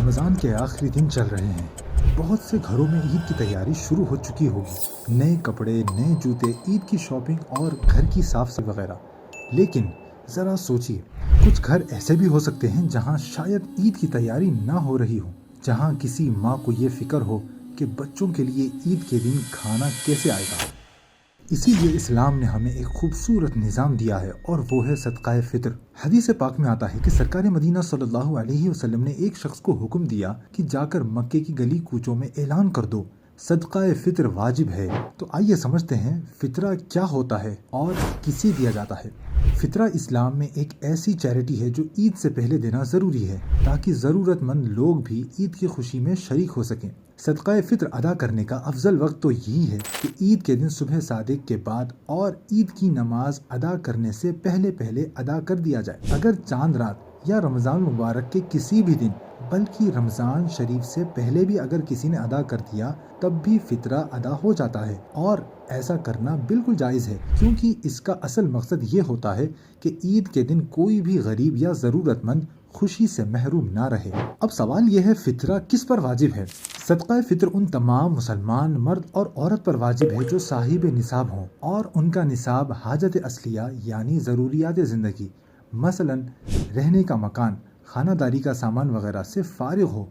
رمضان کے آخری دن چل رہے ہیں۔ بہت سے گھروں میں عید کی تیاری شروع ہو چکی ہوگی، نئے کپڑے، نئے جوتے، عید کی شاپنگ اور گھر کی صاف صفائی وغیرہ۔ لیکن ذرا سوچیے، کچھ گھر ایسے بھی ہو سکتے ہیں جہاں شاید عید کی تیاری نہ ہو رہی ہو، جہاں کسی ماں کو یہ فکر ہو کہ بچوں کے لیے عید کے دن کھانا کیسے آئے گا۔ اسی لیے اسلام نے ہمیں ایک خوبصورت نظام دیا ہے، اور وہ ہے صدقہ فطر۔ حدیث پاک میں آتا ہے کہ سرکار مدینہ صلی اللہ علیہ وسلم نے ایک شخص کو حکم دیا کہ جا کر مکے کی گلی کوچوں میں اعلان کر دو، صدقہ فطر واجب ہے۔ تو آئیے سمجھتے ہیں فطرہ کیا ہوتا ہے اور کسے دیا جاتا ہے۔ فطرہ اسلام میں ایک ایسی چیریٹی ہے جو عید سے پہلے دینا ضروری ہے، تاکہ ضرورت مند لوگ بھی عید کی خوشی میں شریک ہو سکیں۔ صدقہ فطر ادا کرنے کا افضل وقت تو یہی ہے کہ عید کے دن صبح صادق کے بعد اور عید کی نماز ادا کرنے سے پہلے ادا کر دیا جائے۔ اگر چاند رات یا رمضان مبارک کے کسی بھی دن، بلکہ رمضان شریف سے پہلے بھی اگر کسی نے ادا کر دیا تب بھی فطرہ ادا ہو جاتا ہے، اور ایسا کرنا بالکل جائز ہے، کیونکہ اس کا اصل مقصد یہ ہوتا ہے کہ عید کے دن کوئی بھی غریب یا ضرورت مند خوشی سے محروم نہ رہے۔ اب سوال یہ ہے، فطرہ کس پر واجب ہے؟ صدقہ فطر ان تمام مسلمان مرد اور عورت پر واجب ہے جو صاحب نصاب ہوں، اور ان کا نصاب حاجت اصلیہ یعنی ضروریات زندگی، مثلا رہنے کا مکان، خانہ داری کا سامان وغیرہ سے فارغ ہو۔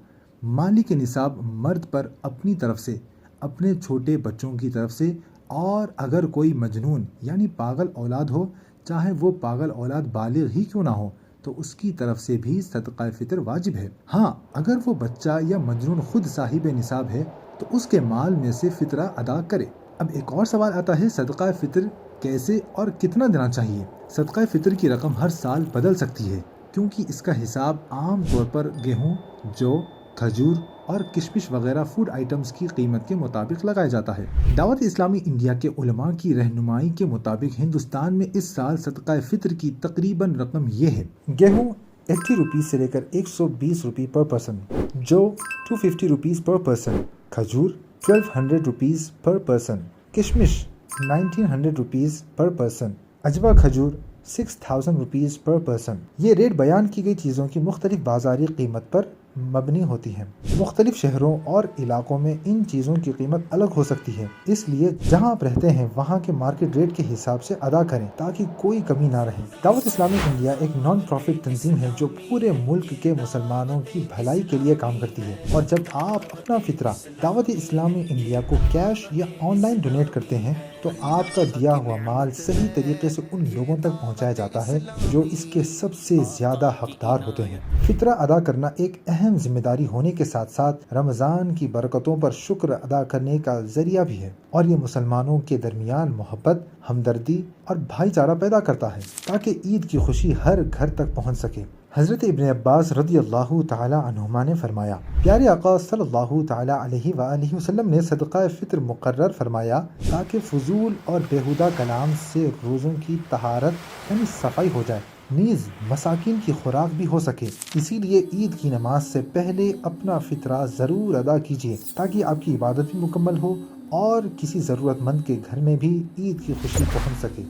مالک نصاب مرد پر اپنی طرف سے، اپنے چھوٹے بچوں کی طرف سے، اور اگر کوئی مجنون یعنی پاگل اولاد ہو، چاہے وہ پاگل اولاد بالغ ہی کیوں نہ ہو، تو اس کی طرف سے بھی صدقہ فطر واجب ہے۔ ہاں، اگر وہ بچہ یا مجنون خود صاحب نصاب ہے تو اس کے مال میں سے فطرہ ادا کرے۔ اب ایک اور سوال آتا ہے، صدقہ فطر کیسے اور کتنا دینا چاہیے؟ صدقہ فطر کی رقم ہر سال بدل سکتی ہے، کیونکہ اس کا حساب عام طور پر گیہوں، جو، کھجور اور کشمش وغیرہ فوڈ آئٹمز کی قیمت کے مطابق لگایا جاتا ہے۔ دعوت اسلامی انڈیا کے علماء کی رہنمائی کے مطابق ہندوستان میں اس سال صدقہ فطر کی تقریباً رقم یہ ہے: گیہوں 80 روپیز سے لے کر 120 روپے پر پرسن، جو 250 روپیز پر پرسن، کھجور 1200 روپیز پر پرسن، کشمش 1900 روپیز پر پرسن، اجوا کھجور 6000 روپیز پر پرسن۔ یہ ریٹ بیان کی گئی چیزوں کی مختلف بازاری قیمت پر مبنی ہوتی ہیں۔ مختلف شہروں اور علاقوں میں ان چیزوں کی قیمت الگ ہو سکتی ہے، اس لیے جہاں آپ رہتے ہیں وہاں کے مارکیٹ ریٹ کے حساب سے ادا کریں تاکہ کوئی کمی نہ رہے۔ دعوت اسلامی انڈیا ایک نان پروفٹ تنظیم ہے جو پورے ملک کے مسلمانوں کی بھلائی کے لیے کام کرتی ہے، اور جب آپ اپنا فطرہ دعوت اسلامی انڈیا کو کیش یا آن لائن ڈونیٹ کرتے ہیں تو آپ کا دیا ہوا مال صحیح طریقے سے ان لوگوں تک پہنچایا جاتا ہے جو اس کے سب سے زیادہ حقدار ہوتے ہیں۔ فطرہ ادا کرنا ایک اہم ذمہ داری ہونے کے ساتھ ساتھ رمضان کی برکتوں پر شکر ادا کرنے کا ذریعہ بھی ہے، اور یہ مسلمانوں کے درمیان محبت، ہمدردی اور بھائی چارہ پیدا کرتا ہے تاکہ عید کی خوشی ہر گھر تک پہنچ سکے۔ حضرت ابن عباس رضی اللہ تعالی عنہما نے فرمایا، پیارے آقا صلی اللہ تعالی علیہ وآلہ وسلم نے صدقہ فطر مقرر فرمایا تاکہ فضول اور بیہودہ کلام سے روزوں کی طہارت یعنی صفائی ہو جائے، نیز مساکین کی خوراک بھی ہو سکے۔ اسی لیے عید کی نماز سے پہلے اپنا فطرہ ضرور ادا کیجیے تاکہ آپ کی عبادت بھی مکمل ہو اور کسی ضرورت مند کے گھر میں بھی عید کی خوشی پہنچ سکے۔